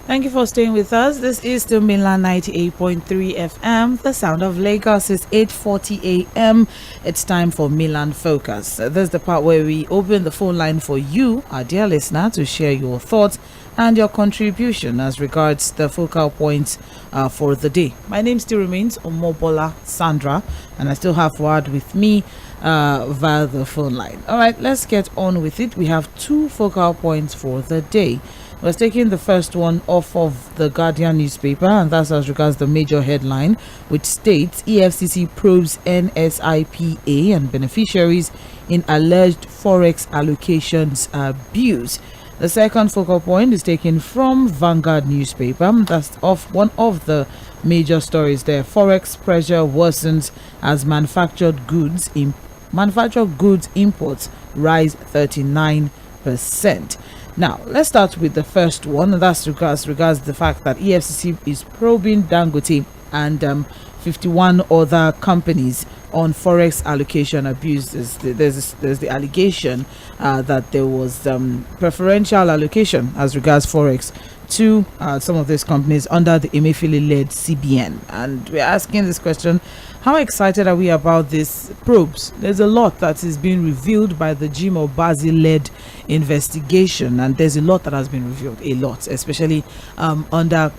Thank you for staying with us. This is the Milan 98.3 FM. The sound of Lagos is 8:40 a.m. It's time for Milan Focus. This is the part where we open the phone line for you, our dear listener, to share your thoughts and your contribution as regards the focal points for the day. My name still remains Omobola Sandra, and I still have Fuad with me via the phone line. All right, let's get on with it. We have two focal points for the day. We're taking the first one off of the Guardian newspaper, and that's as regards the major headline, which states EFCC probes NSIPA and beneficiaries in alleged forex allocations abuse. The second focal point is taken from Vanguard newspaper. That's off one of the major stories there. Forex pressure worsens as manufactured goods imports rise 39%. Now, let's start with the first one, and that's regards the fact that EFCC is probing Dangote and 51 other companies on forex allocation abuse. There's the allegation that there was preferential allocation as regards forex to some of these companies under the Emefiele-led CBN. And we're asking this question: how excited are we about these probes? There's a lot that is being revealed by the Jim-Obazi-led investigation, and there's a lot that has been revealed, a lot, especially under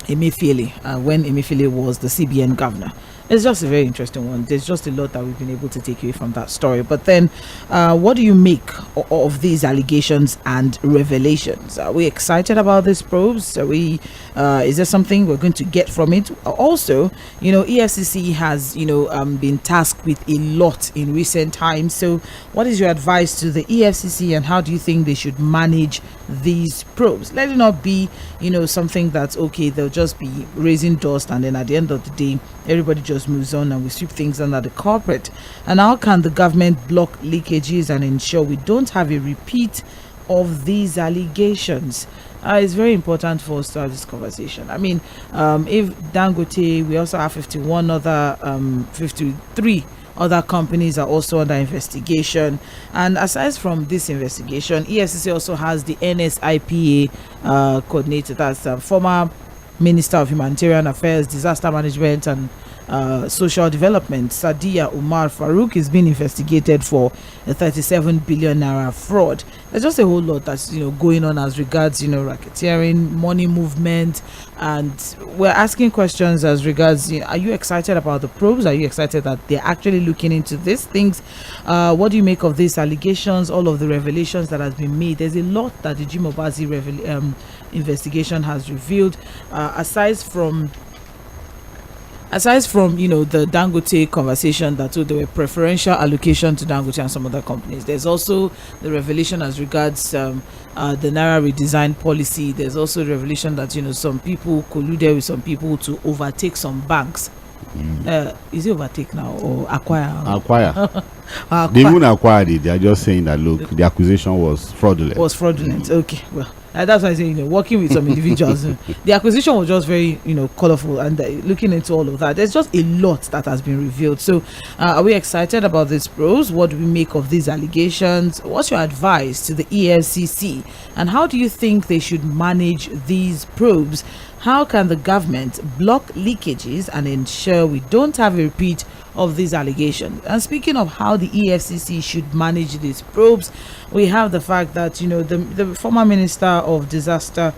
Emefiele, when Emefiele was the CBN governor. It's just a very interesting one. There's just a lot that we've been able to take away from that story. But then, what do you make of these allegations and revelations? Are we excited about these probes? Is there something we're going to get from it? Also, EFCC has, been tasked with a lot in recent times. So what is your advice to the EFCC, and how do you think they should manage these probes? Let it not be, something that's okay, they'll just be raising dust, and then at the end of the day, everybody just moves on and we sweep things under the carpet. And how can the government block leakages and ensure we don't have a repeat of these allegations? It's very important for us to have this conversation. I mean, if Dangote, we also have 53 other companies are also under investigation. And aside from this investigation, EFCC also has the NSIPA coordinator, that's former Minister of Humanitarian Affairs, Disaster Management and Social Development, Sadiya Umar Farouk, is being investigated for a 37 billion naira fraud. There's just a whole lot that's going on as regards racketeering, money movement, and we're asking questions as regards are you excited about the probes? Are you excited that they're actually looking into these things? What do you make of these allegations, all of the revelations that has been made? There's a lot that the Jim-Obazi investigation has revealed, aside from the Dangote conversation that there were preferential allocation to Dangote and some other companies. There's also the revelation as regards the Naira redesign policy. There's also the revelation that some people colluded with some people to overtake some banks. Is it overtake now or acquire? They even acquired it. They are just saying that look, the acquisition was fraudulent. Okay, well, that's why I say working with some individuals, the acquisition was just very colorful, and looking into all of that, there's just a lot that has been revealed. So are we excited about these probes? What do we make of these allegations? What's your advice to the EFCC, and how do you think they should manage these probes? How can the government block leakages and ensure we don't have a repeat of these allegations? And speaking of how the EFCC should manage these probes, we have the fact that the former Minister of Disaster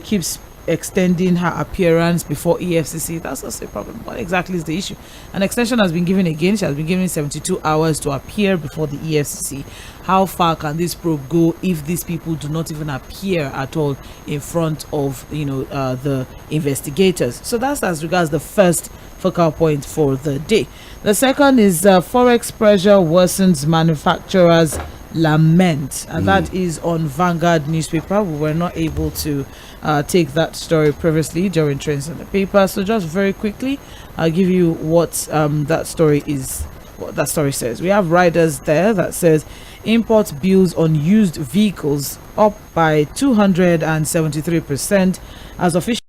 keeps extending her appearance before EFCC. That's also a problem. What exactly is the issue? An extension has been given again. She has been given 72 hours to appear before the EFCC. How far can this probe go if these people do not even appear at all in front of the investigators? So that's as regards the first focal point for the day. The second is forex pressure worsens manufacturers lament, and that is on Vanguard newspaper. We were not able to take that story previously during trends in the paper, so just very quickly I'll give you what that story says. We have riders there that says import bills on used vehicles up by 273% as official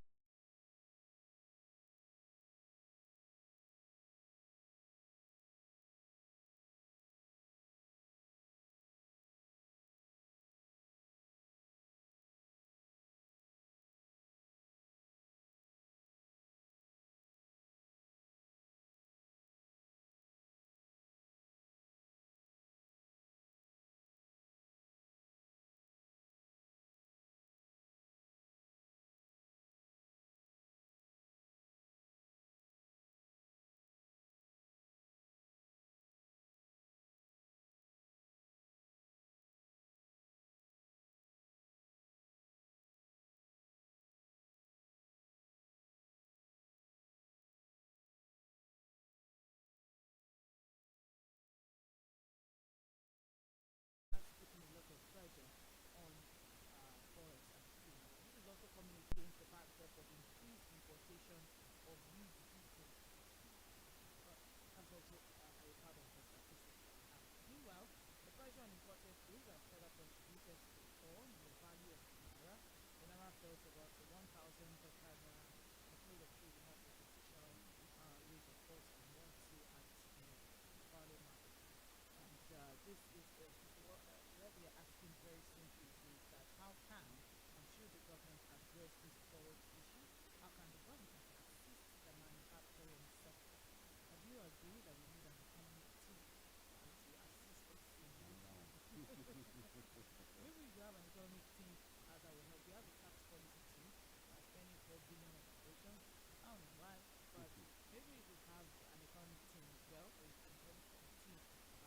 billion of operations. I don't know why, but maybe we could have an economic team as well, or an economic committee.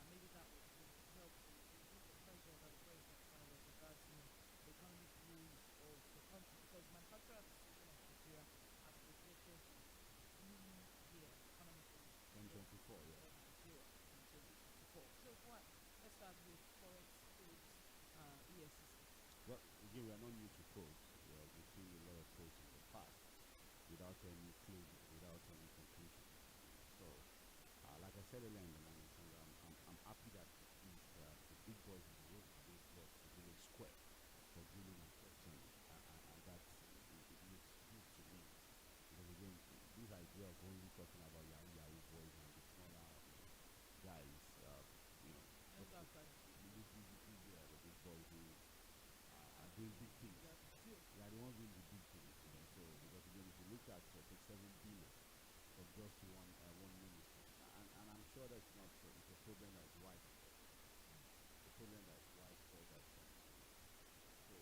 Maybe that would help to reduce the pressure that the president applies as regards, the economic views of the country, because Manufacturers Association of Nigeria has projected a booming year economically 2024, yeah. for Nigeria in 2024. So what? Let's start with Forex Codes EFCC. Well, again, we are not new to codes. We've seen a lot of codes in the past without any closure, without any conclusion. So, like I said earlier in the morning, I'm happy that at least the big boys in the room are being brought to village square for grilling and questioning, and that it looks good to me. Because again, this idea of only talking about Yahoo boys and the smaller guys, the big boys who are doing big things. They are the ones doing the big things. So because again, if you look at 7 billion for just one ministry, and I'm sure that's not it's a problem that is widespread. The problem that is widespread. So,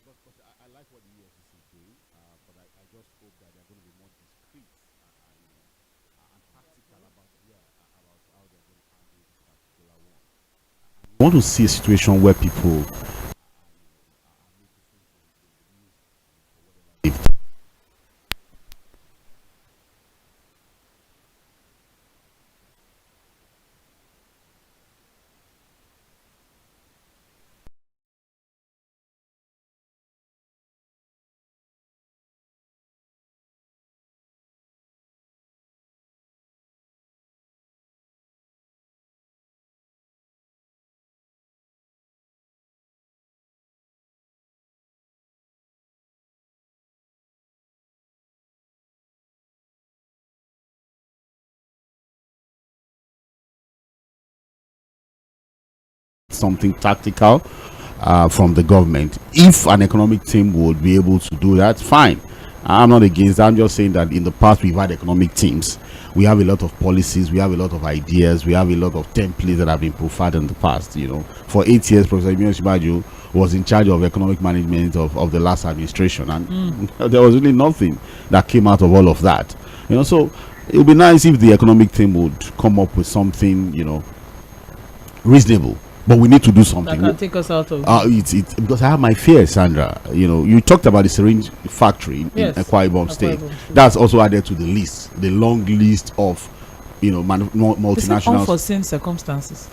but I like what the EFCC is doing. But I just hope that they're going to be more discreet and tactical about how they're going to handle this particular one. I want to see a situation where people something tactical from the government. If an economic team would be able to do that, fine. I'm not against that. I'm just saying that in the past we've had economic teams. We have a lot of policies, we have a lot of ideas, we have a lot of templates that have been profiled in the past. For 8 years, Professor Mᴏᴏ was in charge of economic management of the last administration, and there was really nothing that came out of all of that. So it would be nice if the economic team would come up with something, reasonable. But we need to do something. That can take us out of it's because I have my fears, Sandra. You talked about the syringe factory in ʔᴏᴏᴜ State. That's also added to the list, the long list of multinational unforeseen circumstances.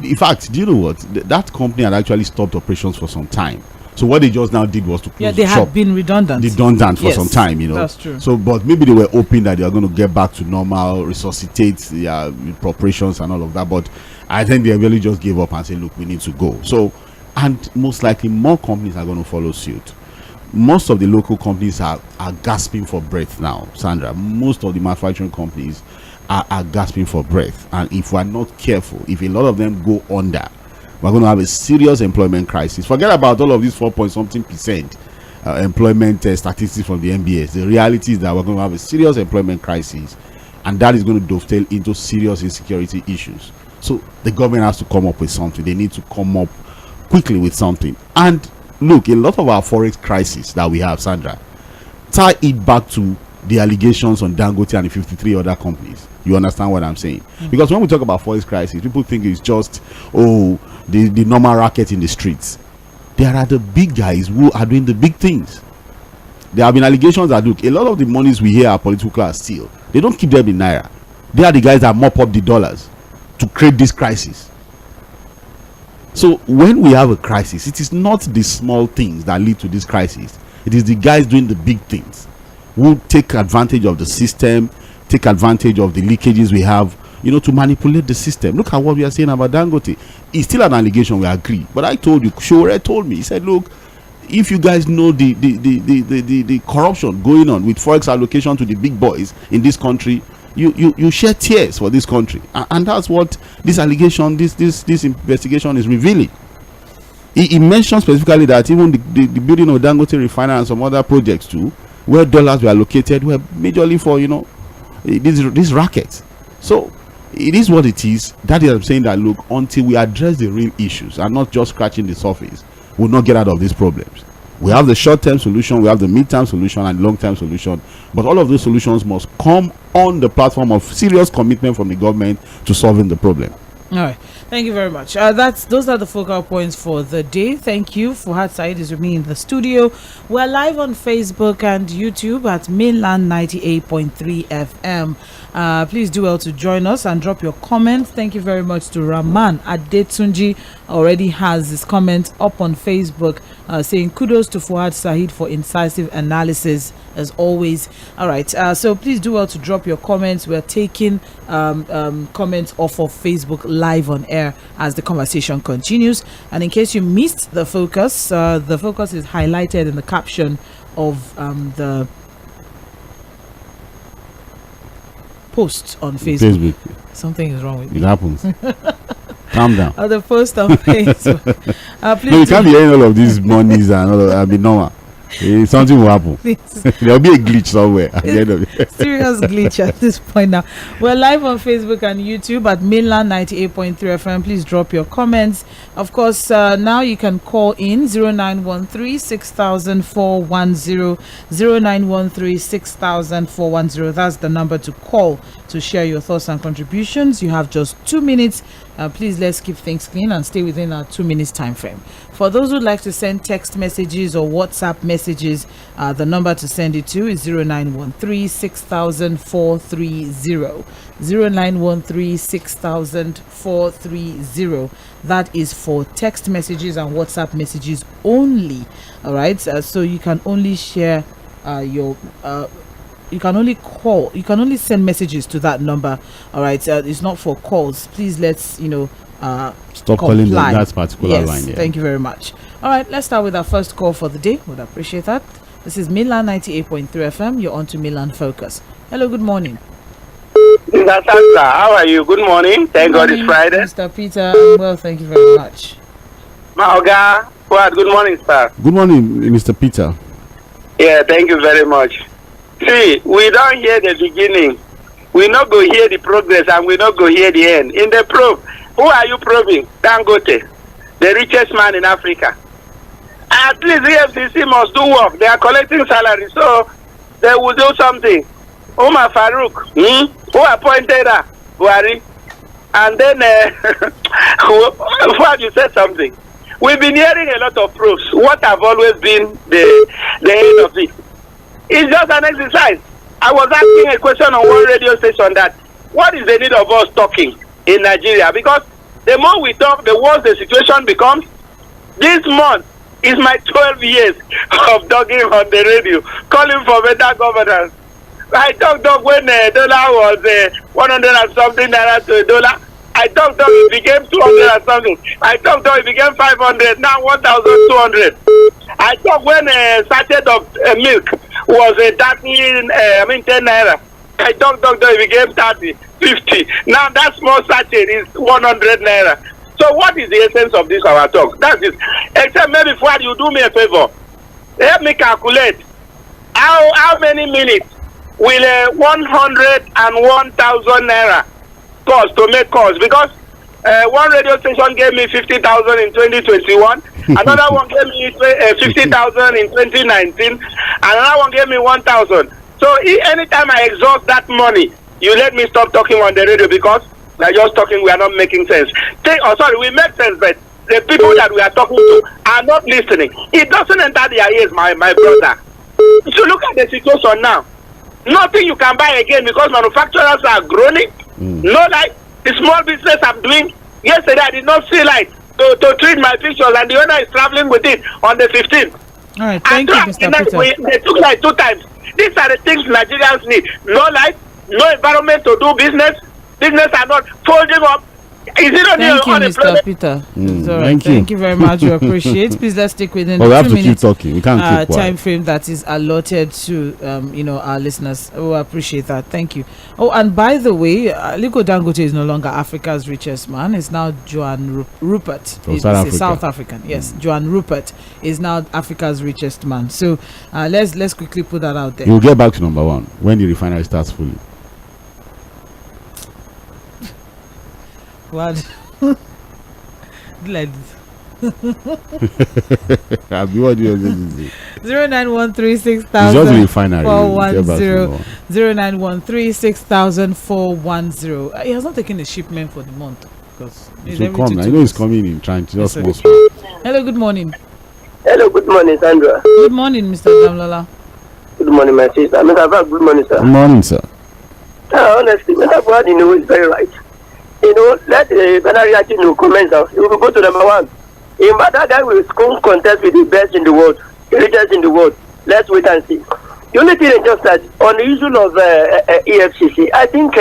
In fact, do you know what? That company had actually stopped operations for some time. So what they just now did was to close they the shop. had been redundant For some time, That's true. So, but maybe they were hoping that they are going to get back to normal, resuscitate their operations and all of that. But I think they really just gave up and said, look, we need to go. So, and most likely more companies are going to follow suit. Most of the local companies are gasping for breath now, Sandra. Most of the manufacturing companies are gasping for breath. And if we're not careful, if a lot of them go under, we're going to have a serious employment crisis. Forget about all of these 4-something% employment statistics from the MBS. The reality is that we're going to have a serious employment crisis, and that is going to dovetail into serious insecurity issues. So the government has to come up with something. They need to come up quickly with something. And look, a lot of our forex crisis that we have, Sandra, tie it back to the allegations on Dangote and the 53 other companies. You understand what I'm saying? Because when we talk about forex crisis, people think it's just the normal racket in the streets. There are the big guys who are doing the big things. There have been allegations that, look, a lot of the monies we hear our political class steal, they don't keep them in naira. They are the guys that mop up the dollars to create this crisis. So when we have a crisis, it is not the small things that lead to this crisis. It is the guys doing the big things who take advantage of the system, take advantage of the leakages we have, to manipulate the system. Look at what we are saying about Dangote. It's still an allegation, we agree. But I told you, Sowore told me, he said, look, if you guys know the corruption going on with forex allocation to the big boys in this country, you shed tears for this country. And that's what this allegation, this investigation is revealing. He mentioned specifically that even the building of Dangote refinery and some other projects too, where dollars were allocated, were majorly for this racket. So it is what it is. That is, I'm saying that, look, until we address the real issues and not just scratching the surface, we'll not get out of these problems. We have the short-term solution, we have the mid-term solution, and long-term solution. But all of those solutions must come on the platform of serious commitment from the government to solving the problem. All right. Thank you very much. Those are the focal points for the day. Thank you. Fuad Said is with me in the studio. We're live on Facebook and YouTube at Mainland 98.3 FM. Please do well to join us and drop your comments. Thank you very much to Raman Adetunji. Already has his comment up on Facebook saying kudos to Fuad Said for incisive analysis as always. All right. So please do well to drop your comments. We're taking comments off of Facebook live on air as the conversation continues. And in case you missed the focus is highlighted in the caption of the post on Facebook. Something is wrong with me. It happens. Calm down. The post on Facebook. Please no, you can't be hearing all of these monies and all of that. I mean, normal. Something will happen. There'll be a glitch somewhere at the end of it. Serious glitch at this point now. We're live on Facebook and YouTube at Mainland 98.3 FM. Please drop your comments. Of course, now you can call in 0913 6410 0913 6410. That's the number to call to share your thoughts and contributions. You have just 2 minutes. Please let's keep things clean and stay within our 2 minutes time frame. For those who'd like to send text messages or WhatsApp messages, the number to send it to is 0913 6430 0913 6430. That is for text messages and WhatsApp messages only. All right, so you can only share your you can only call, you can only send messages to that number. All right, it's not for calls. Please let's stop calling that particular line. Yeah. Thank you very much. All right, let's start with our first call for the day. Would appreciate that. This is Mainland 98.3 FM. You're on to Mainland Focus. Hello, good morning. Mr. Santa, how are you? Good morning. Thank God it's Friday. Mr. Peter, I'm well, thank you very much. Maoga, good morning, sir. Good morning, Mr. Peter. Yeah, thank you very much. See, we don't hear the beginning. We not go hear the progress and we not go hear the end. In the probe, who are you probing? Dangote, the richest man in Africa. At least the FCC must do work. They are collecting salary, so they will do something. Umar Farouk, who appointed her, Buhari. And then, what you said something. We've been hearing a lot of proofs. What have always been the end of it? It's just an exercise. I was asking a question on one radio station that what is the need of us talking in Nigeria? Because the more we talk, the worse the situation becomes. This month is my 12 years of talking on the radio, calling for better governance. I talked when dollar was 100 and something naira to a dollar. I talked it became 200 and something. I talked it became 500, now 1,200. I talked when a sachet of milk was 10 naira. I talked it became 30, 50. Now that small sachet is 100 naira. So what is the essence of this our talk? That's it. Except maybe before you do me a favor, help me calculate how many minutes will 101,000 naira cost to make calls, because one radio station gave me 50,000 in 2021, another one gave me 50,000 in 2019, another one gave me 1,000. So anytime I exhaust that money, you let me stop talking on the radio, because we are just talking, we are not making sense. We make sense, but the people that we are talking to are not listening. It doesn't enter their ears, my brother. So look at the situation now. Nothing you can buy again because manufacturers are groaning. No light. The small business I'm doing, yesterday I did not see light to treat my pictures, and the owner is traveling with it on the 15th. All right, thank you, Mr. Peter. They took light 2 times. These are the things Nigerians need. No light, no environment to do business. Business are not folding up. Is it only Thank you, Mr. Peter. Thank you very much. We appreciate. Please let's stick within the we have 2 to minutes keep talking. We can't keep quiet. time frame that is allotted to our listeners. We appreciate that. Thank you. Oh, and by the way, Aliko Dangote is no longer Africa's richest man. It's now Johan Rupert. He's South African. Yes, Johan Rupert is now Africa's richest man. So let's quickly put that out there. You'll get back to number 1 when the refinery starts fully. What? Like Abi, what do you say? 09136000 It's just refinery. 410 09136000 He has not taken a shipment for the month because It will come. I know he's coming in trying to just small. Hello, good morning. Hello, good morning, Sandra. Good morning, Mr. Damlola. Good morning, my sister. Mr. Abba, good morning, sir. Good morning, sir. Honestly, Mr. Abba, is very right. Let the Benari comments out. You will go to number one. In that guy will school contest with the best in the world, the richest in the world. Let's wait and see. The only thing is just that on the issue of EFCC, I think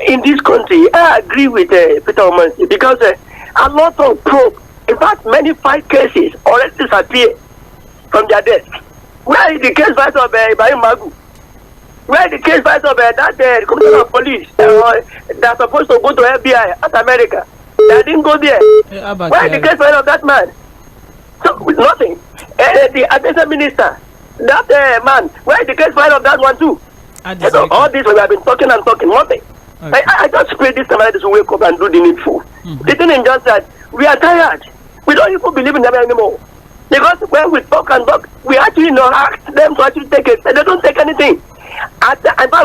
in this country, I agree with Peter Omansi because a lot of probe, in fact, many 5 cases already disappear from their desk. Where is the case fight of Ibrahim Magu? Where is the case fight of that commissioner of police that's supposed to go to FBI at America? They didn't go there. Where is the case fight of that man? So, with nothing. The attention minister, that man, where is the case file of that one too? So all this we have been talking, nothing. Okay. I just pray this time to wake up and do the needful. The thing is just that we are tired. We don't even believe in them anymore. Because when we talk, we actually ask them to actually take it. They don't take anything. And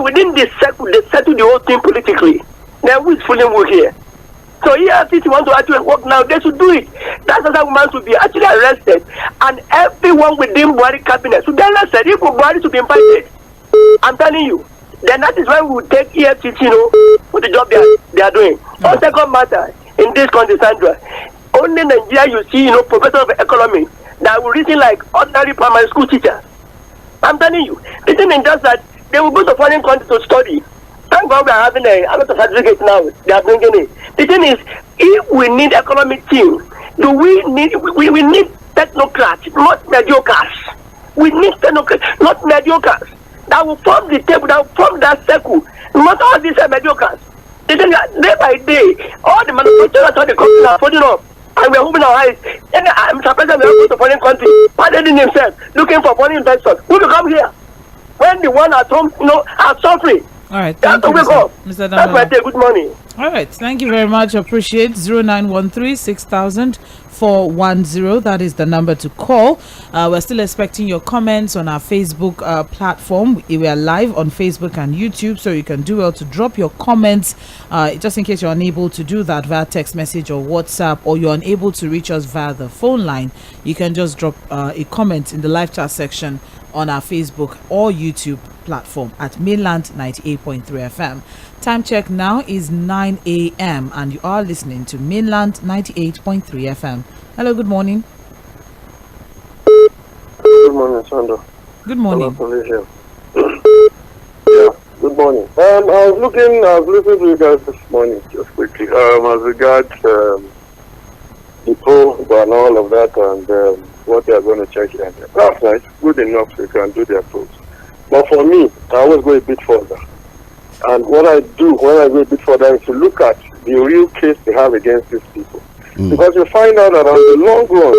within this circle, they settle the whole thing politically. Then who is fooling who here? So EFCC want to actually work now, they should do it. That's why woman should be actually arrested. And everyone within Buhari cabinet should be arrested. If Buhari should be invited, I'm telling you, then that is why we will take EFCC, for the job they are doing. On second matter, in this country, Sandra, only in Nigeria you see, professor of economy that will reason like ordinary primary school teachers. I'm telling you, the thing is just that they will go to foreign countries to study. Thank God we are having a lot of certificates now. They are bringing it. The thing is, if we need economic team, we need technocrats, not mediocres. We need technocrats, not mediocres. That will form the table, that will form that circle. Not all these mediocres. The thing is, day by day, all the manufacturers, all the companies are folding up. And we are moving our eyes. And I'm surprised that we are going to foreign countries, padding themselves, looking for foreign investors. Who will come here? When the one at home, are suffering. All right, thank you, Mr. That's my day. Good morning. All right, thank you very much. Appreciate 09136000 That is the number to call. We're still expecting your comments on our Facebook platform. We are live on Facebook and YouTube, so you can do well to drop your comments. Just in case you're unable to do that via text message or WhatsApp, or you're unable to reach us via the phone line, you can just drop a comment in the live chat section on our Facebook or YouTube platform at Mainland 98.3 FM. Time check now is 9 a.m. and you are listening to Mainland 98.3 FM. Hello, good morning. Good morning, Sandra. Good morning. Yeah, good morning. I was listening to you guys this morning, just quickly, as regards the poll and all of that, and what they are going to check here. That's nice, good enough, they can do their polls. But for me, I always go a bit further. And what I do when I go a bit further is to look at the real case they have against these people. Because you find out that on the long run,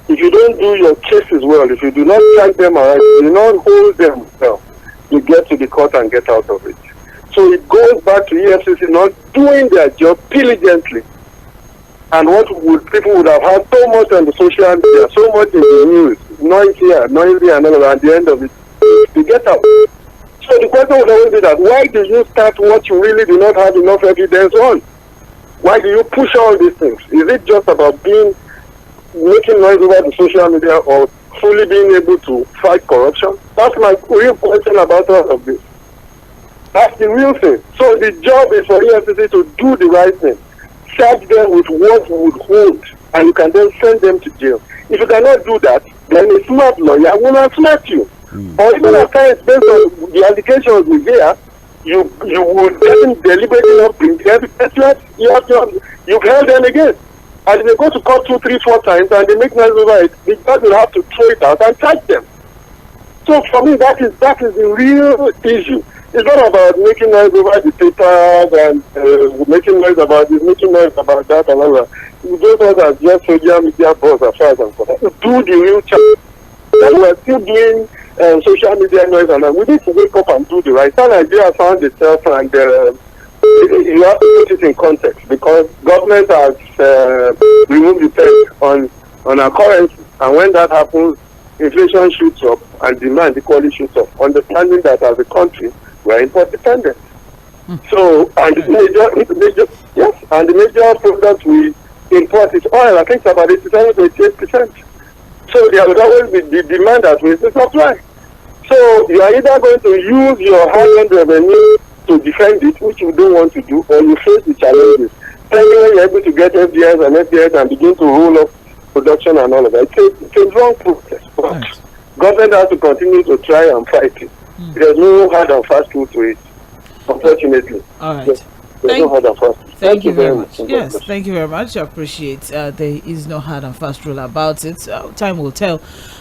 if you don't do your cases well, if you do not track them right, if you do not hold them well, you get to the court and get out of it. So it goes back to EFCC not doing their job diligently. And people would have had so much on the social media, so much in the news, noise here, and all that, and at the end of it, to get out. So the question would always be that, why do you start what you really do not have enough evidence on? Why do you push all these things? Is it just about making noise over the social media, or fully being able to fight corruption? That's my real question about all of this. That's the real thing. So the job is for EFCC to do the right thing. Charge them with what would hold, and you can then send them to jail. If you cannot do that, then a smart lawyer will not smart you. Or even at times, based on the allegations we hear, you would deliberately not bring the evidence. You've held them again. And if they go to court 2, 3, 4 times and they make noise over it, the judge will have to throw it out and charge them. So for me, that is the real issue. It's not about making noise over the papers and making noise about this, making noise about that, and all that. Those are just social media buzz as far as I'm concerned. Do the real check. And we're still doing social media noise, and we need to wake up and do the right. So Nigeria found itself, and you have to put it in context, because government has removed the tax on our currency, and when that happens, inflation shoots up and demand equally shoots up, understanding that as a country we are import dependent. So, and the major product we import is oil. I think it's about 87 to 88%. So there will always be the demand that meets the supply. So you are either going to use your hard-earned revenue to defend it, which you don't want to do, or you face the challenges. Then when you're able to get FDIs and begin to roll up production and all of that, it's a long process. But government has to continue to try and fight it. There's no hard and fast rule to it, unfortunately. All right. Thank you very much. Yes, thank you very much. I appreciate there is no hard and fast rule about it. Time will tell.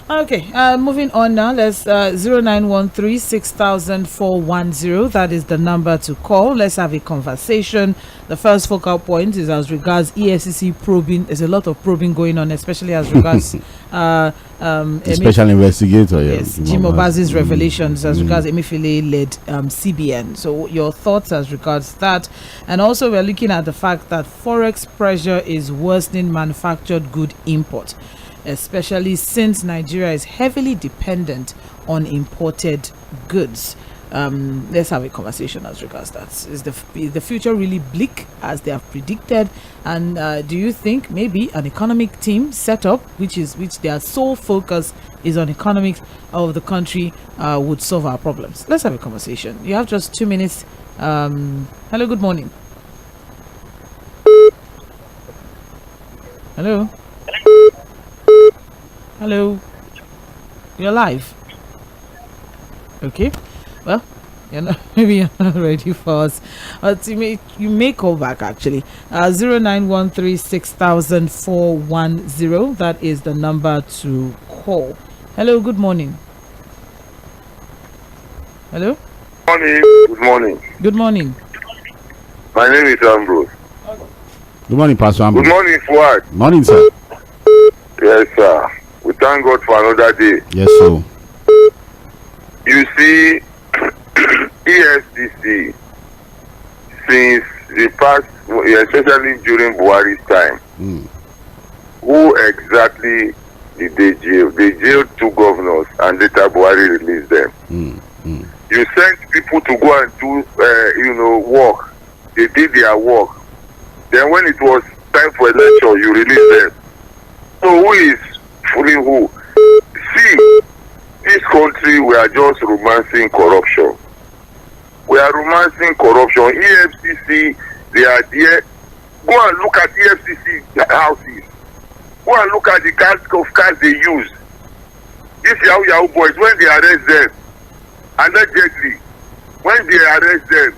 Okay, moving on now. Let's 0913-6000-410. That is the number to call. Let's have a conversation. The first focal point is as regards EFCC probing. There's a lot of probing going on, especially as regards special investigator. Yes, Jimobazi's revelations as regards Emefiele-led CBN. So your thoughts as regards that, and also we're looking at the fact that forex pressure is worsening manufactured good import, especially since Nigeria is heavily dependent on imported goods. Let's have a conversation as regards that. Is the future really bleak as they have predicted? And do you think maybe an economic team set up, which their sole focus is on economics of the country, would solve our problems? Let's have a conversation. You have just 2 minutes. Hello, good morning. Hello. Hello. You're live. Okay. Well, maybe you're not ready for us. You may call back actually. 0913-6000-410. That is the number to call. Hello, good morning. Hello. Good morning. Good morning. My name is Ambrose. Good morning, Pastor Ambrose. Good morning, Fuad. Morning, sir. Yes, sir. We thank God for another day. Yes, sir. You see, EFCC, since the past, especially during Buhari's time, who exactly did they jail? They jailed 2 governors and later Buhari released them. You sent people to go and do, work. They did their work. Then when it was time for election, you released them. So who is fooling who? See, this country, we are just romancing corruption. We are romancing corruption. EFCC, they are there. Go and look at EFCC houses. Go and look at the cars they use. These Yahoo boys, when they arrest them, allegedly, when they arrest them,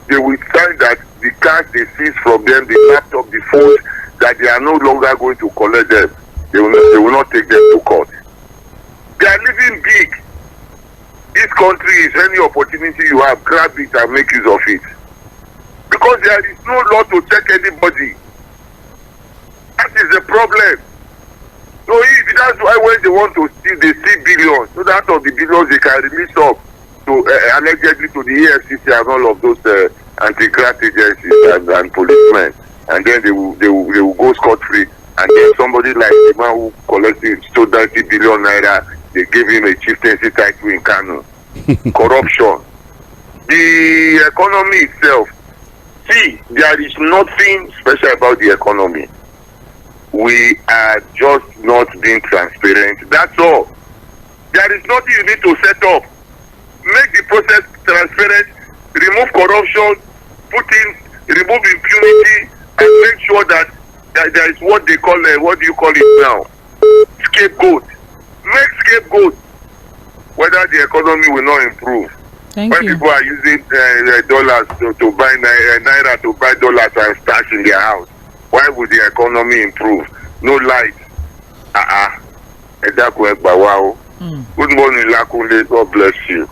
they will find that the cars they seize from them, the laptop, the phones, that they are no longer going to collect them. They will not take them to court. They are living big. This country is any opportunity you have, grab it and make use of it. Because there is no law to check anybody. That is the problem. So that's why when they want to steal, they steal billions. So that of the billions they can release up to allegedly to the EFCC and all of those anti-graft agencies and policemen, and then they will go scot-free. And then somebody like the man who collected 30 billion naira, they gave him a chieftaincy title in Kano. Corruption. The economy itself. See, there is nothing special about the economy. We are just not being transparent. That's all. There is nothing you need to set up. Make the process transparent, remove corruption, remove impunity, and make sure that there is what they call, what do you call it now? Scapegoat. Make scapegoat. Whether the economy will not improve. When people are using dollars to buy naira to buy dollars and stash in their house, why would the economy improve? No light. Good morning, Lakunle. God bless you.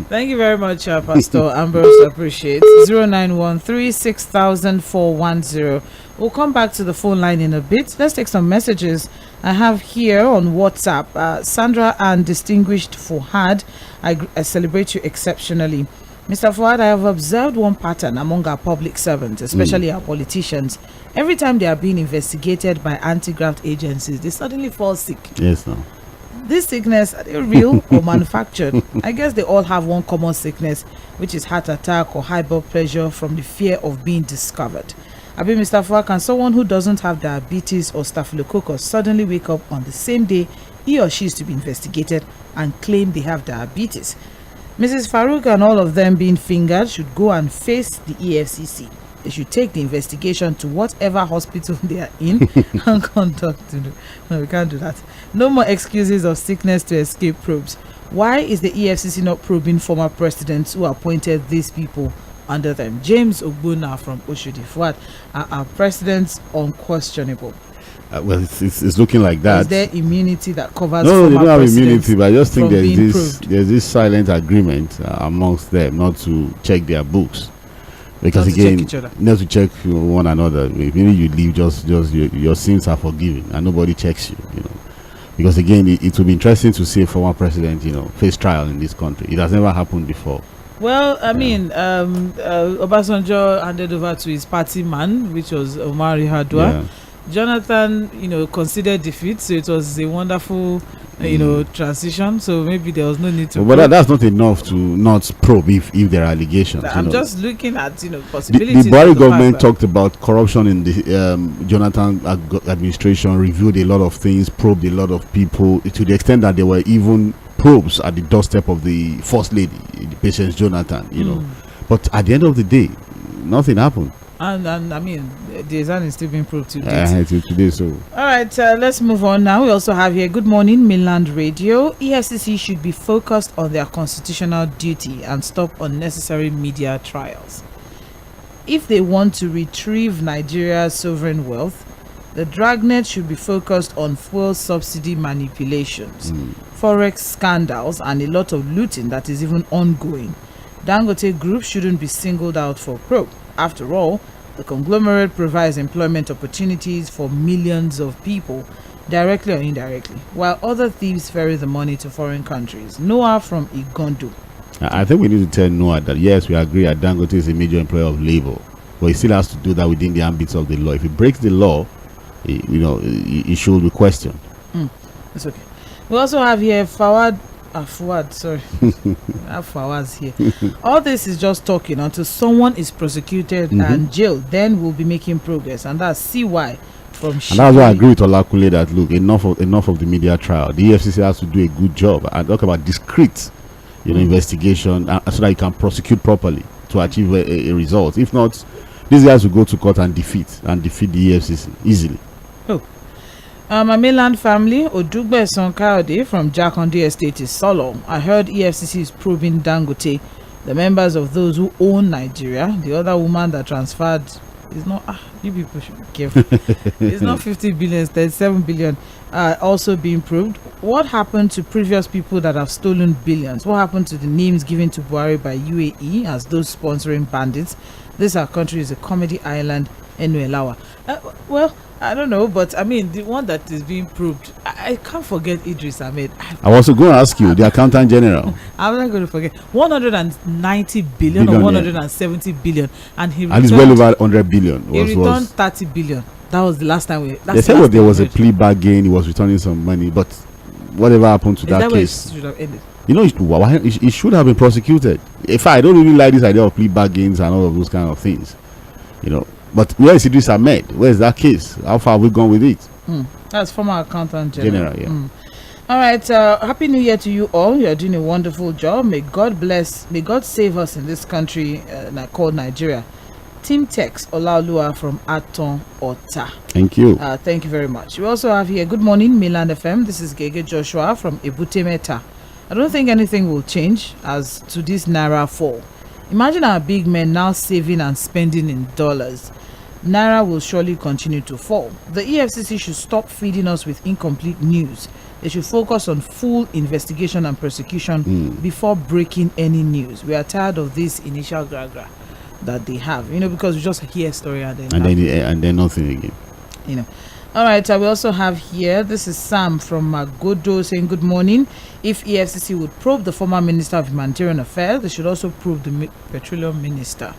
Thank you very much, Pastor Ambrose. Appreciate 0913-6000-410. We'll come back to the phone line in a bit. Let's take some messages I have here on WhatsApp. Sandra and distinguished Fuhad, I celebrate you exceptionally. Mr. Fuad, I have observed one pattern among our public servants, especially our politicians. Every time they are being investigated by anti-graft agencies, they suddenly fall sick. Yes, no. This sickness, are they real or manufactured? I guess they all have one common sickness, which is heart attack or high blood pressure from the fear of being discovered. Abi, Mr. Fuad, can someone who doesn't have diabetes or staphylococcus suddenly wake up on the same day he or she is to be investigated and claim they have diabetes? Mrs. Farouk and all of them being fingered should go and face the EFCC. They should take the investigation to whatever hospital they are in and conduct. No, we can't do that. No more excuses of sickness to escape probes. Why is the EFCC not probing former presidents who appointed these people under them? James Ogbuna from Oshodi Fuad, are presidents unquestionable? Well, it's looking like that. Is there immunity that covers? No, they don't have presidents immunity, but I just think from being proved? there's this silent agreement amongst them not to check their books, because Not to again, check each other. not to check one another. Maybe you leave, just your sins are forgiven, and nobody checks you. Because again, it will be interesting to see a former president, face trial in this country. It has never happened before. Well, I mean, Obasanjo handed over to his party man, which was Omar Yar'Adua. Yeah. Jonathan, considered defeat, so it was a wonderful, transition. So maybe there was no need to. But that's not enough to not probe if there are allegations. I'm just looking at possibilities. The Buhari government talked about corruption in the Jonathan administration, reviewed a lot of things, probed a lot of people, to the extent that there were even probes at the doorstep of the first lady, the Patience Jonathan. But at the end of the day, nothing happened. And I mean, the exam is still being proved today. Today, so. All right, let's move on now. We also have here, good morning, Mainland Radio. EFCC should be focused on their constitutional duty and stop unnecessary media trials. If they want to retrieve Nigeria's sovereign wealth, the dragnet should be focused on fuel subsidy manipulations, forex scandals, and a lot of looting that is even ongoing. Dangote Group shouldn't be singled out for probe. After all, the conglomerate provides employment opportunities for millions of people, directly or indirectly, while other thieves ferry the money to foreign countries. Noah from Igondo. I think we need to tell Noah that yes, we agree that Dangote is a major employer of labor, but he still has to do that within the ambits of the law. If he breaks the law, he should be questioned. That's okay. We also have here Fuad, sorry. I have Fawaz here. All this is just talking until someone is prosecuted and jailed. Then we'll be making progress, and that's CY from. And that's why I agree with Olakule that look, enough of the media trial. The EFCC has to do a good job and talk about discreet, investigation, so that you can prosecute properly to achieve a result. If not, these guys will go to court and defeat the EFCC easily. My mainland family, Odugbe Sonkayode from Jakonde Estate is Solo. I heard EFCC is probing Dangote, the members of those who own Nigeria. The other woman that transferred is not. You people should be careful. It's not 50 billion, 37 billion. Also being proved. What happened to previous people that have stolen billions? What happened to the names given to Buhari by UAE as those sponsoring bandits? This our country is a comedy island. Ḥᴏᴜ. Well, I don't know, but I mean, the one that is being proved, I can't forget Idris Ahmed. I was going to ask you, the Accountant General. I'm not going to forget 190 billion or 170 billion, and he and it's well over 100 billion. He returned 30 billion. That was the last time they said there was a plea bargain. He was returning some money, but whatever happened to that case? It should have ended. It should have been prosecuted. In fact, I don't really like this idea of plea bargains and all of those kind of things. But where is Idris Ahmed? Where is that case? How far have we gone with it? That's former Accountant General. Yeah. All right. Happy New Year to you all. You are doing a wonderful job. May God bless. May God save us in this country called Nigeria. Team Tex Olaoluwa from Aton Ota. Thank you. Thank you very much. We also have here, good morning, Mainland FM. This is Gege Joshua from Ebute Meta. I don't think anything will change as to this Naira fall. Imagine our big men now saving and spending in dollars. Naira will surely continue to fall. The EFCC should stop feeding us with incomplete news. They should focus on full investigation and prosecution before breaking any news. We are tired of this initial gragra that they have, because we just hear a story and then nothing again. All right, we also have here, this is Sam from Godo saying, good morning. If EFCC would probe the former Minister of Humanitarian Affairs, they should also probe the Petroleum Minister.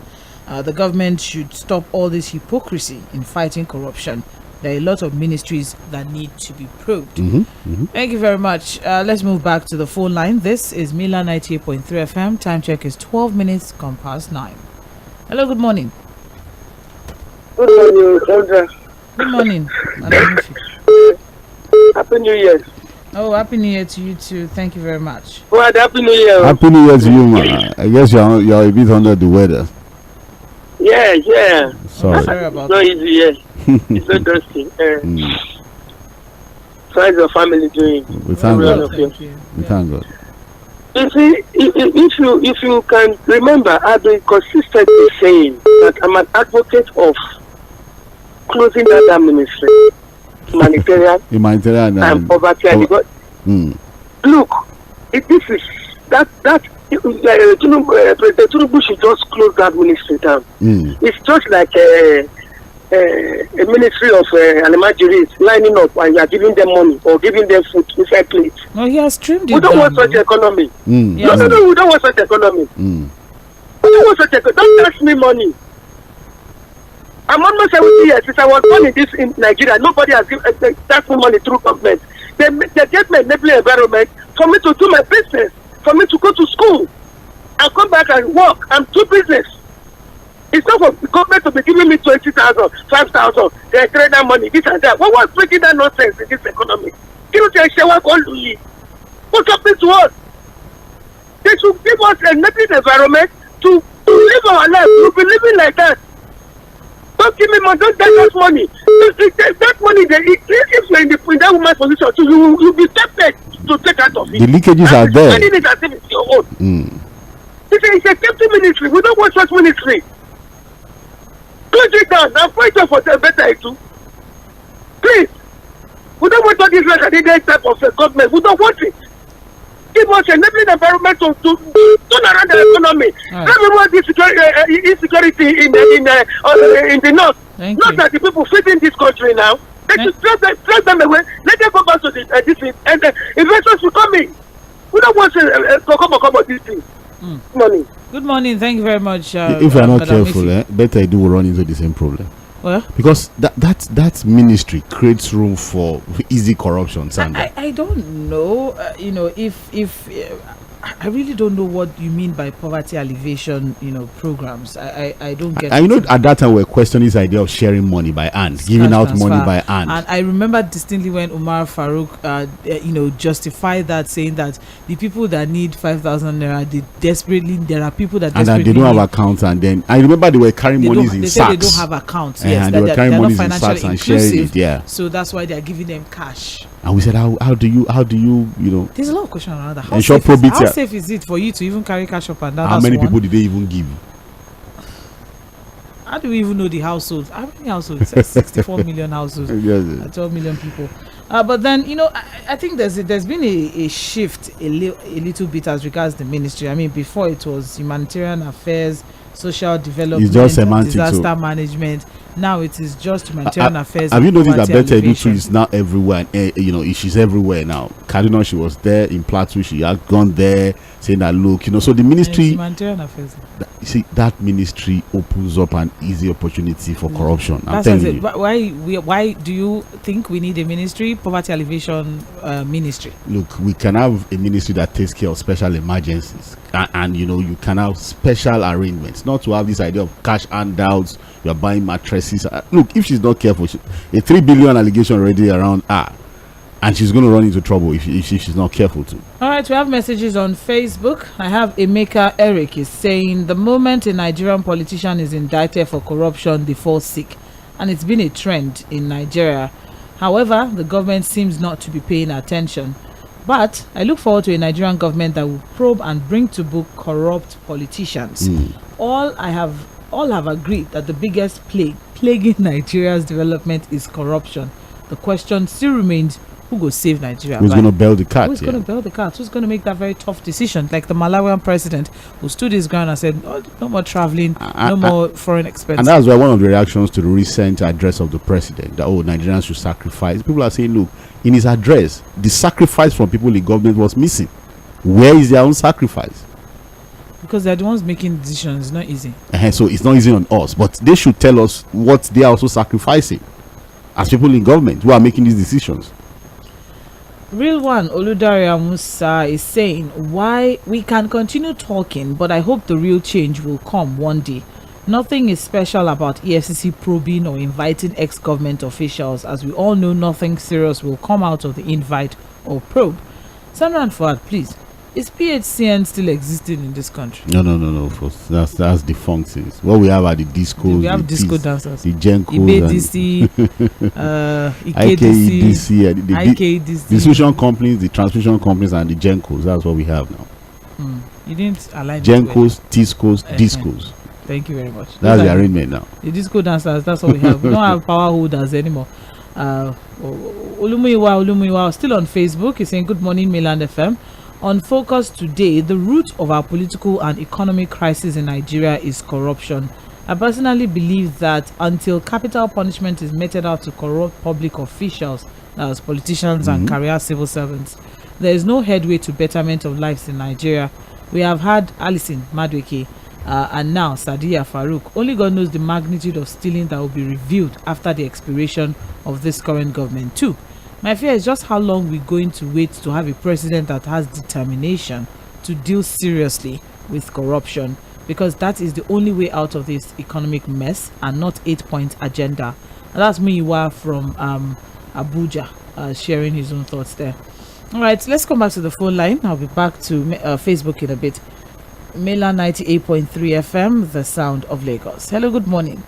The government should stop all this hypocrisy in fighting corruption. There are a lot of ministries that need to be probed. Thank you very much. Let's move back to the phone line. This is Mila 98.3 FM. Time check is 12 minutes gone past 9. Hello, good morning. Good morning, Sandra. Good morning. Happy New Year. Oh, Happy New Year to you too. Thank you very much. Well, Happy New Year. Happy New Year to you, man. I guess you're a bit under the weather. Yeah. Sorry about that. It's not easy, yeah. It's so dusty. So how's your family doing? We thank God. Thank you. We thank God. You see, if you can remember, I've been consistently saying that I'm an advocate of closing down that ministry, humanitarian and poverty. Look, this is that President Tinubu should just close that ministry down. It's just like a ministry of animagiris lining up and you are giving them money or giving them food inside plates. No, he has trimmed it. We don't want such economy. No, we don't want such economy. We don't want such economy. Don't ask me money. I'm almost 70 years since I was born in Nigeria. Nobody has given tax me money through government. They get my enabling environment for me to do my business, for me to go to school and come back and work and do business. It's not for the government to be giving me 20,000, 5,000, they trade that money, this and that. What was breaking that nonsense in this economy? What's happening to us? They should give us a enabling environment to live our life. We'll be living like that. Don't give me money, don't take us money. That money, if you're in that woman's position, so you'll be tempted to take out of it. The leakages are there. Spending it as if it's your own. It's a empty ministry. We don't want such ministry. Close it down and fight for the better too. Please. We don't want all this like type of government. We don't want it. Give us an enabling environment to turn around the economy. Everyone insecurity in the north. Not that the people feeding this country now. They should throw them away. Let them go back to this and investors will come in. We don't want to come about this thing. Money. Good morning. Thank you very much. If you are not careful, better I do will run into the same problem. Well, because that ministry creates room for easy corruption. Sandra. I don't know. If I really don't know what you mean by poverty alleviation, programs. I don't get. At that time we're questioning this idea of sharing money by hand, giving out money by hand. And I remember distinctly when Umar Farouk, justified that, saying that the people that need 5,000 naira, there are people that and that they don't have accounts. And then I remember they were carrying monies in sacks. They said they don't have accounts. Yes, and they were carrying monies in sacks and sharing it. Yeah. So that's why they are giving them cash. And we said, how do you There's a lot of questions around that. How safe is it for you to even carry cash up and down? How many people did they even give? How do we even know the households? How many households? 64 million households. 12 million people. But then, I think there's been a shift a little bit as regards the ministry. I mean, before it was humanitarian affairs, social development, disaster management. Now it is just humanitarian affairs. Have you noticed that Better Edu is now everywhere? And, she's everywhere now. Cardinal, she was there in Plateau. She had gone there saying that, look, so the ministry. Humanitarian affairs. That ministry opens up an easy opportunity for corruption. I'm telling you. Why do you think we need a ministry, poverty alleviation ministry? Look, we can have a ministry that takes care of special emergencies, and you can have special arrangements. Not to have this idea of cash handouts. You are buying mattresses. Look, if she's not careful, a 3 billion allegation already around her, and she's going to run into trouble if she's not careful too. All right, we have messages on Facebook. I have Emeka Eric is saying, the moment a Nigerian politician is indicted for corruption, they fall sick, and it's been a trend in Nigeria. However, the government seems not to be paying attention. But I look forward to a Nigerian government that will probe and bring to book corrupt politicians. All have agreed that the biggest plaguing Nigeria's development is corruption. The question still remains, who go save Nigeria? Who's going to bail the cat? Who's going to bail the cat? Who's going to make that very tough decision? Like the Malawian president who stood his ground and said, oh, no more traveling, no more foreign expenses. And that's why one of the reactions to the recent address of the president, that, Nigerians should sacrifice. People are saying, look, in his address, the sacrifice from people in government was missing. Where is their own sacrifice? Because they're the ones making decisions. It's not easy. So it's not easy on us. But they should tell us what they are also sacrificing as people in government who are making these decisions. Real one, Oludare Musa is saying, why we can continue talking, but I hope the real change will come one day. Nothing is special about EFCC probing or inviting ex-government officials. As we all know, nothing serious will come out of the invite or probe. Samran Fuad, please. Is PHCN still existing in this country? No. That's defunct things. What we have are the discos. We have disco dancers. The Jᴏ꽅, IKDC, IKDC, the distribution companies, the transmission companies, and the Jᴏ꽅s. That's what we have now. You didn't align Jᴏ꽅s, Tiscos, discos. Thank you very much. That's the arrangement now. The disco dancers, that's what we have. We don't have power holders anymore. Olumuyiwa, still on Facebook. He's saying, good morning, Mainland FM. On Focus today, the root of our political and economic crisis in Nigeria is corruption. I personally believe that until capital punishment is meted out to corrupt public officials, as politicians and career civil servants, there is no headway to betterment of lives in Nigeria. We have had Alison Madweke and now Sadiya Farouk. Only God knows the magnitude of stealing that will be revealed after the expiration of this current government too. My fear is just how long we're going to wait to have a president that has determination to deal seriously with corruption, because that is the only way out of this economic mess and not 8-point agenda. And that's Muyiwa from Abuja sharing his own thoughts there. All right, let's come back to the phone line. I'll be back to Facebook in a bit. Mainland 98.3 FM, the sound of Lagos. Hello, good morning.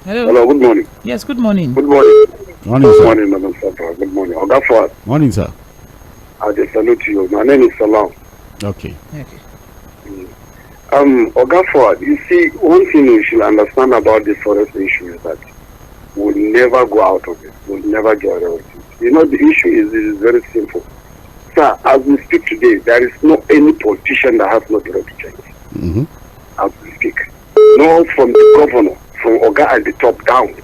Hello, good morning. Yes, good morning. Good morning. Morning, sir. Good morning, Madam Sandra. Good morning. Oga Fuad. Morning, sir. I just salute you. My name is Salam. Okay. Oga Fuad, you see, one thing we should understand about this forest issue is that we'll never go out of it. We'll never get out of it. You know, the issue is very simple. Sir, as we speak today, there is no any politician that has not right to change. As we speak. No, from the governor, from Oga at the top down,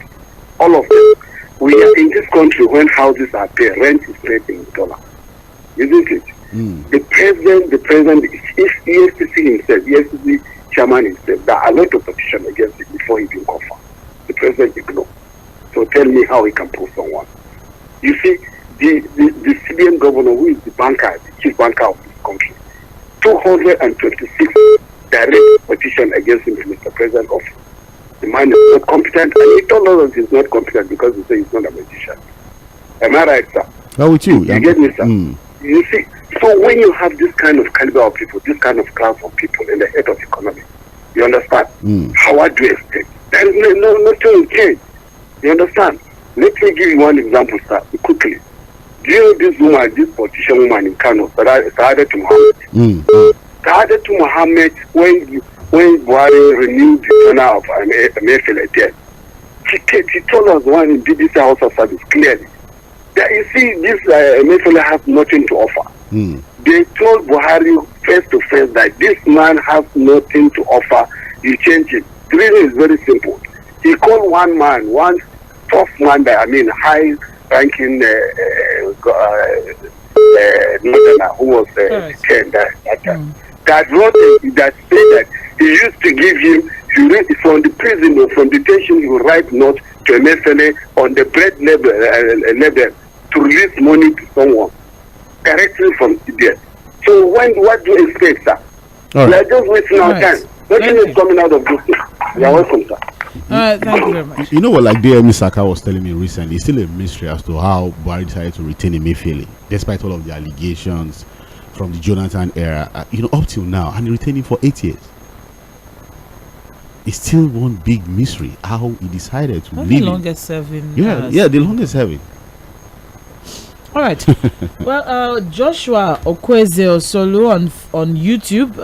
all of them. We are in this country when houses are paid, rent is paid in dollar, isn't it? The president, if EFCC himself, EFCC chairman himself, there are a lot of petitions against it before he being confirmed. The president ignored. So tell me how he can prove someone. You see, the CBN governor, who is the banker, the chief banker of this country, 226 direct petition against him to Mr. President office. The man is not competent, and he told us he's not competent because he says he's not a magician. Am I right, sir? How with you? You get me, sir? You see, so when you have this kind of caliber of people, this kind of class of people in the head of economy, you understand? How do you expect? There is no change. You understand? Let me give you one example, sir, quickly. Do you know this woman, this politician woman in Kano, Sa'adatu Muhammad? Sa'adatu Muhammad, when Buhari renewed the honor of Ḥmmefele, she told us one in BBC House of Service clearly that you see this Ḥmmefele has nothing to offer. They told Buhari face to face that this man has nothing to offer. You change it. The reason is very simple. He called one man, one tough man, high-ranking northerner who was that wrote that said that he used to give him, from the prison or from detention, he would write notes to Ḥmmefele on the bread label to release money to someone directly from CBN. So what do you expect, sir? Right. We are just wasting our time. Nothing is coming out of this thing. You are welcome, sir. All right, thank you very much. You know what, like DME Saka was telling me recently, it's still a mystery as to how Buhari decided to retain Ḥmmefele, despite all of the allegations from the Jonathan era, up till now, and he retained him for 8 years. It's still one big mystery how he decided to leave. The longest serving. The longest serving. All right. Well, Joshua Okweze-Osolu on YouTube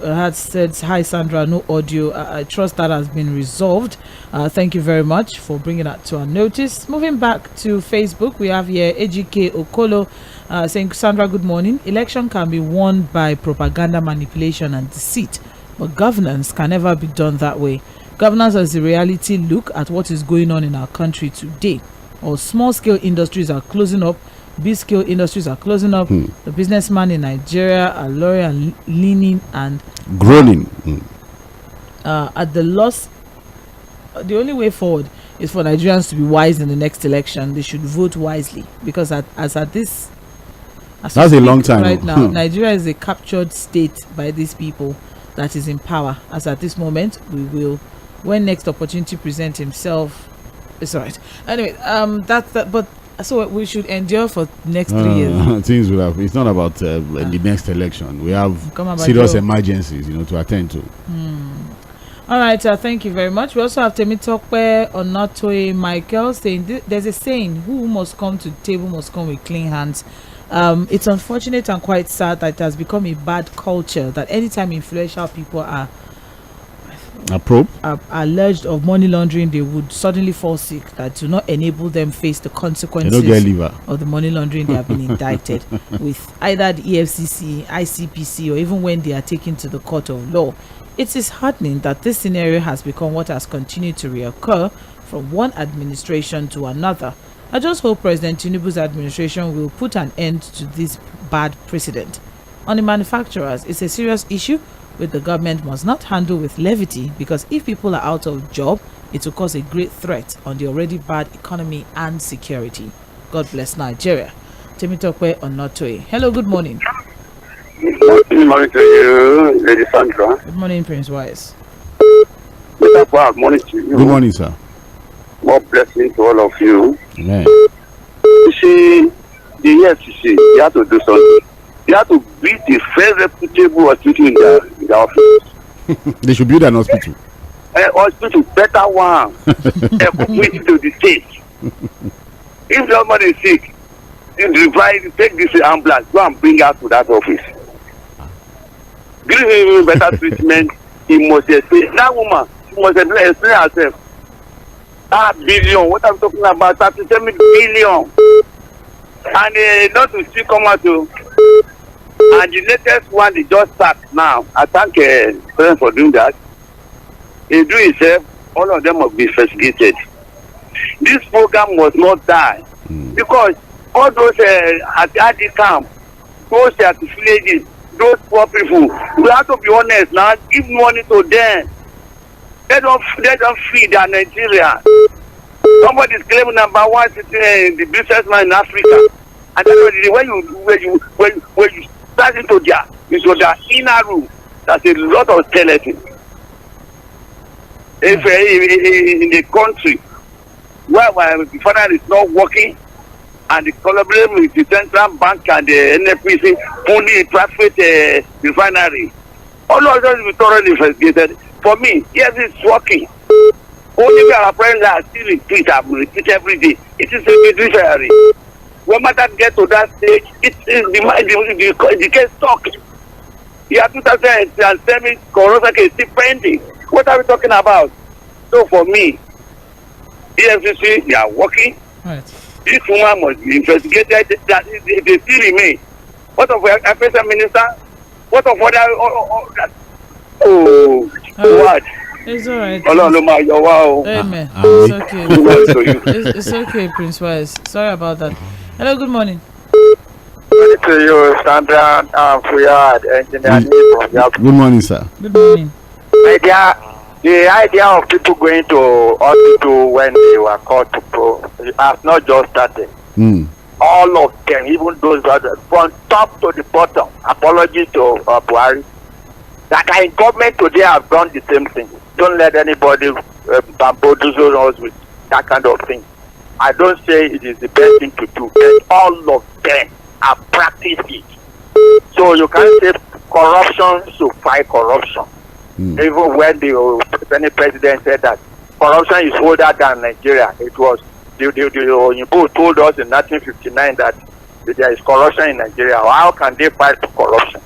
had said, "Hi Sandra, no audio. I trust that has been resolved. Thank you very much for bringing that to our notice." Moving back to Facebook, we have here Ejike Okolo saying, "Sandra, good morning. Election can be won by propaganda, manipulation, and deceit, but governance can never be done that way. Governance is the reality look at what is going on in our country today. Or small-scale industries are closing up. Big-scale industries are closing up. The businessman in Nigeria are loyal and leaning and groaning at the loss. The only way forward is for Nigerians to be wise in the next election. They should vote wisely, because that's a long time right now. Nigeria is a captured state by these people that is in power. As at this moment, we will, when next opportunity presents himself, it's all right. Anyway, but so we should endure for next 3 years. Things will have. It's not about the next election. We have serious emergencies, to attend to. All right. Thank you very much. We also have Tʀᴇ Onato Michael saying, "There's a saying: who must come to the table must come with clean hands." It's unfortunate and quite sad that it has become a bad culture that anytime influential people are alleged of money laundering, they would suddenly fall sick. That do not enable them face the consequences of the money laundering they have been indicted with either the EFCC, ICPC, or even when they are taken to the court of law. It is heartening that this scenario has become what has continued to reoccur from one administration to another. I just hope President Tinubu's administration will put an end to this bad precedent. On the manufacturers, it's a serious issue which the government must not handle with levity, because if people are out of job, it will cause a great threat on the already bad economy and security. God bless Nigeria. Tʀᴇ Onato. Hello, good morning. Good morning to you, Lady Sandra. Good morning, Prince Wise. Good morning to you. Good morning, sir. More blessing to all of you. Amen. You see, the EFCC, you have to do something. You have to build the first reputable hospital in the office. They should build an hospital. Hospital, better one. Equipment to the state. If somebody is sick, you take this ambulance, go and bring her to that office. Give him better treatment. He must explain. That woman, she must explain herself. Billion, what I'm talking about, 37 billion. And not to still come out to. And the latest one, they just start now. I thank the president for doing that. He do himself, all of them must be investigated. This program must not die. Because all those at the camp, those affiliated, those poor people, we have to be honest now, give money to them. They don't feed their Nigeria. Somebody is claiming number one sitting the businessman in Africa. And then when you start into their inner room, there's a lot of skeleton. If in the country where the father is not working, and the collaboration with the central bank and the NFPC only private refinery, all of those will be thoroughly investigated. For me, yes, it's working. Only we are friends that still repeat every day. It is a judiciary. When matter get to that stage, it is the case stuck. Yeah, 2007 Corona case still pending. What are we talking about? So for me, EFCC, they are working. Right. This woman must be investigated. That they still remain. What of a person minister? What of other? What? It's all right. Amen. It's okay. It's okay, Prince Wise. Sorry about that. Hello, good morning. Good to you, Sandra Fᴜᴏ. Good morning, sir. Good morning. The idea of people going to hospital when they were called to has not just started. All of them, even those from top to the bottom, apologies to Buhari, that are in government today have done the same thing. Don't let anybody bamboozle us with that kind of thing. I don't say it is the best thing to do, but all of them have practiced it. So you can't say corruption to fight corruption. Even when the Senate president said that corruption is older than Nigeria, it was the Oyinbo told us in 1959 that there is corruption in Nigeria. How can they fight corruption?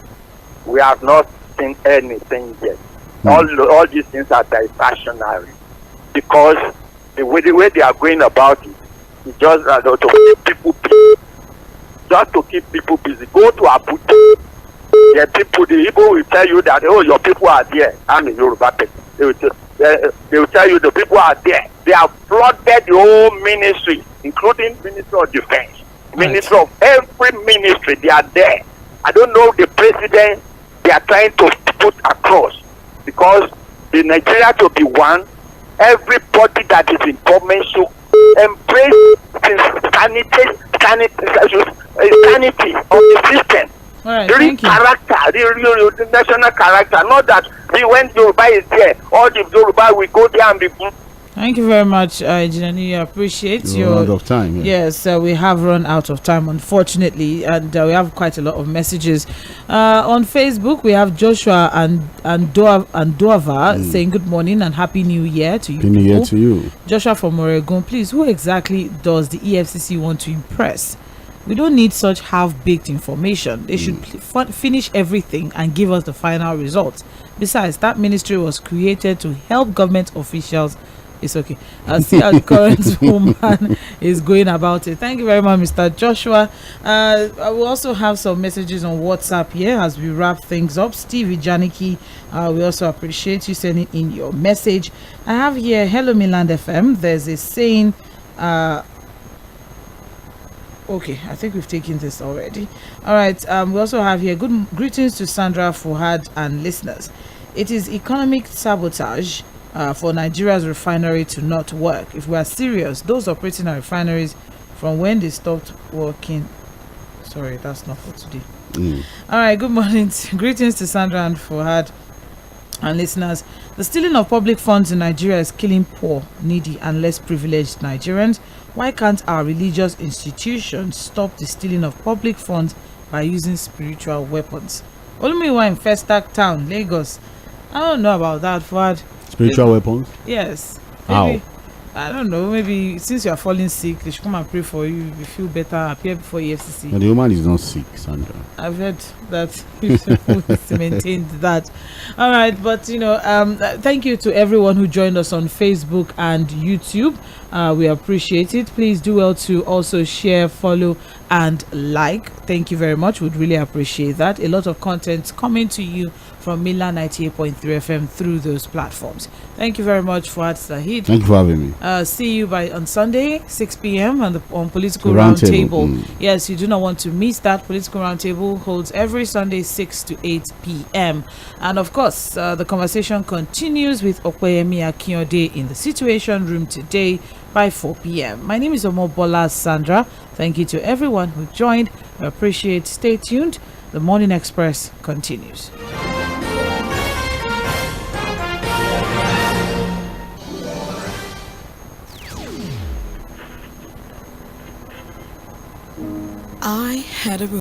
We have not seen anything yet. All these things are diversionary because the way they are going about it is just to keep people busy. Just to keep people busy. Go to Abuja. The people will tell you that, oh, your people are there. I'm a Yoruba person. They will tell you the people are there. They have flooded the whole ministry, including Ministry of Defense, Ministry of every ministry. They are there. I don't know the president they are trying to put across, because the Nigeria to be one, everybody that is in government should embrace sanity of the system. All right, The thank you. character, the national character, not that when Yoruba is there, all the Yoruba will go there and be good. Thank you very much, Engineer. I appreciate You're out of time. Yeah. Yes, we have run out of time, unfortunately, and we have quite a lot of messages. On Facebook, we have Joshua and Doava saying good morning and happy new year to you. Happy New Year to you. Joshua from Oregon, please, who exactly does the EFCC want to impress? We don't need such half-baked information. They should finish everything and give us the final result. Besides, that ministry was created to help government officials. It's okay. I'll see how the current woman is going about it. Thank you very much, Mr. Joshua. I will also have some messages on WhatsApp here as we wrap things up. Stevie Janiki, we also appreciate you sending in your message. I have here, hello Milan FM. There's a saying, okay, I think we've taken this already. All right, we also have here, greetings to Sandra, Fuhad, and listeners. It is economic sabotage for Nigeria's refinery to not work. If we are serious, those operating our refineries from when they stopped working. Sorry, that's not for today. All right, good morning. Greetings to Sandra and Fuhad and listeners. The stealing of public funds in Nigeria is killing poor, needy, and less privileged Nigerians. Why can't our religious institutions stop the stealing of public funds by using spiritual weapons? Olumiwa in Festac Town, Lagos. I don't know about that, Fuad. Spiritual weapons? Yes. How? Maybe, I don't know. Maybe since you are falling sick, they should come and pray for you. If you feel better, appear before EFCC. But the woman is not sick, Sandra. I've heard that we maintained that. All right, but thank you to everyone who joined us on Facebook and YouTube. We appreciate it. Please do well to also share, follow, and like. Thank you very much. We'd really appreciate that. A lot of content coming to you from Milan 98.3 FM through those platforms. Thank you very much, Fuad Sahid. Thank you for having me. See you on Sunday, 6 p.m. on Political Roundtable. Yes, you do not want to miss that. Political Roundtable holds every Sunday, 6 to 8 p.m. And of course, the conversation continues with Okoyemi Akinode in the Situation Room today by 4 p.m. My name is Omobola Sandra. Thank you to everyone who joined. I appreciate. Stay tuned. The Morning Express continues. I had a